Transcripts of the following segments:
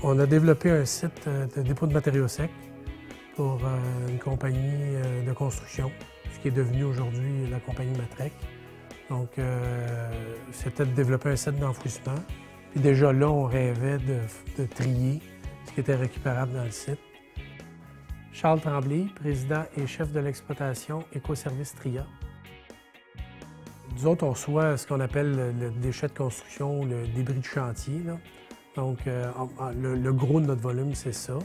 On a développé un site de dépôt de matériaux secs pour une compagnie de construction, ce qui est devenu aujourd'hui la compagnie Matrec. Donc, c'était de développer un site d'enfouissement. Puis déjà là, on rêvait de trier ce qui était récupérable dans le site. Charles Tremblay, président et chef de l'exploitation Écoservice Tria. Nous autres, on reçoit ce qu'on appelle le déchet de construction, le débris de chantier, là. Donc, le gros de notre volume, c'est ça.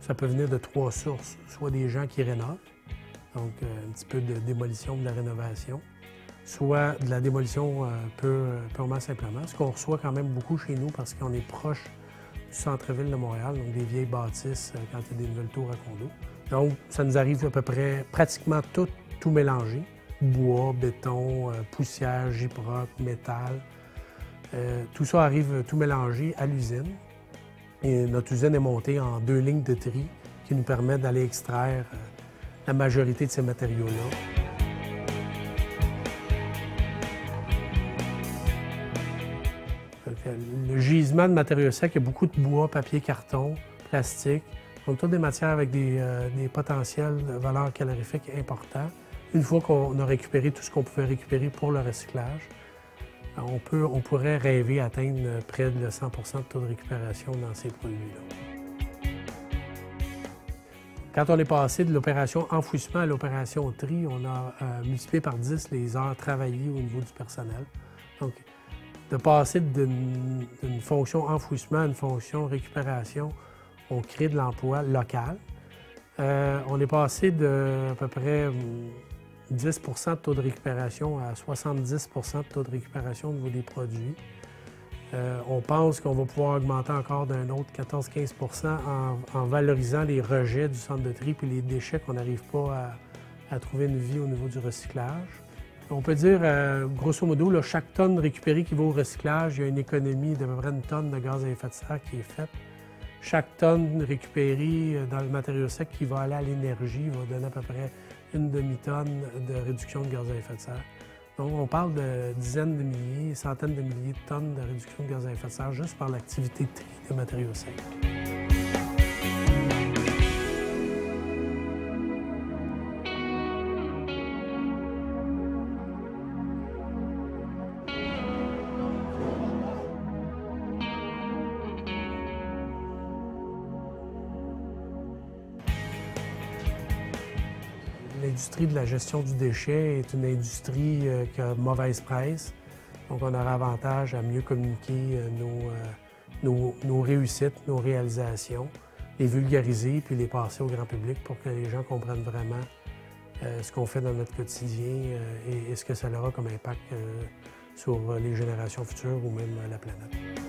Ça peut venir de 3 sources, soit des gens qui rénovent, donc un petit peu de démolition, de la rénovation, soit de la démolition purement simplement, ce qu'on reçoit quand même beaucoup chez nous parce qu'on est proche du centre-ville de Montréal, donc des vieilles bâtisses quand il y a des nouvelles tours à condos. Donc, ça nous arrive à peu près pratiquement tout mélangé. Bois, béton, poussière, gyproc, métal. Tout ça arrive tout mélangé à l'usine. Et notre usine est montée en 2 lignes de tri qui nous permettent d'aller extraire la majorité de ces matériaux-là. Le gisement de matériaux secs, il y a beaucoup de bois, papier, carton, plastique. Donc, toutes des matières avec des potentiels de valeur calorifique importants. Une fois qu'on a récupéré tout ce qu'on pouvait récupérer pour le recyclage, on pourrait rêver d'atteindre près de 100 % de taux de récupération dans ces produits-là. Quand on est passé de l'opération enfouissement à l'opération tri, on a multiplié par 10 les heures travaillées au niveau du personnel. Donc, de passer d'une fonction enfouissement à une fonction récupération, on crée de l'emploi local. On est passé de à peu près 10 % de taux de récupération à 70 % de taux de récupération au niveau des produits. On pense qu'on va pouvoir augmenter encore d'un autre 14-15 % en valorisant les rejets du centre de tri et les déchets qu'on n'arrive pas à trouver une vie au niveau du recyclage. On peut dire, grosso modo, là, chaque tonne récupérée qui va au recyclage, il y a une économie d'à peu près 1 tonne de gaz à effet de serre qui est faite. Chaque tonne récupérée dans le matériau sec qui va aller à l'énergie va donner à peu près 1 demi-tonne de réduction de gaz à effet de serre. Donc, on parle de dizaines de milliers, centaines de milliers de tonnes de réduction de gaz à effet de serre juste par l'activité de tri de matériaux secs. L'industrie de la gestion du déchet est une industrie qui a mauvaise presse. Donc, on aura avantage à mieux communiquer nos réussites, nos réalisations, les vulgariser puis les passer au grand public pour que les gens comprennent vraiment ce qu'on fait dans notre quotidien et ce que ça aura comme impact sur les générations futures ou même la planète.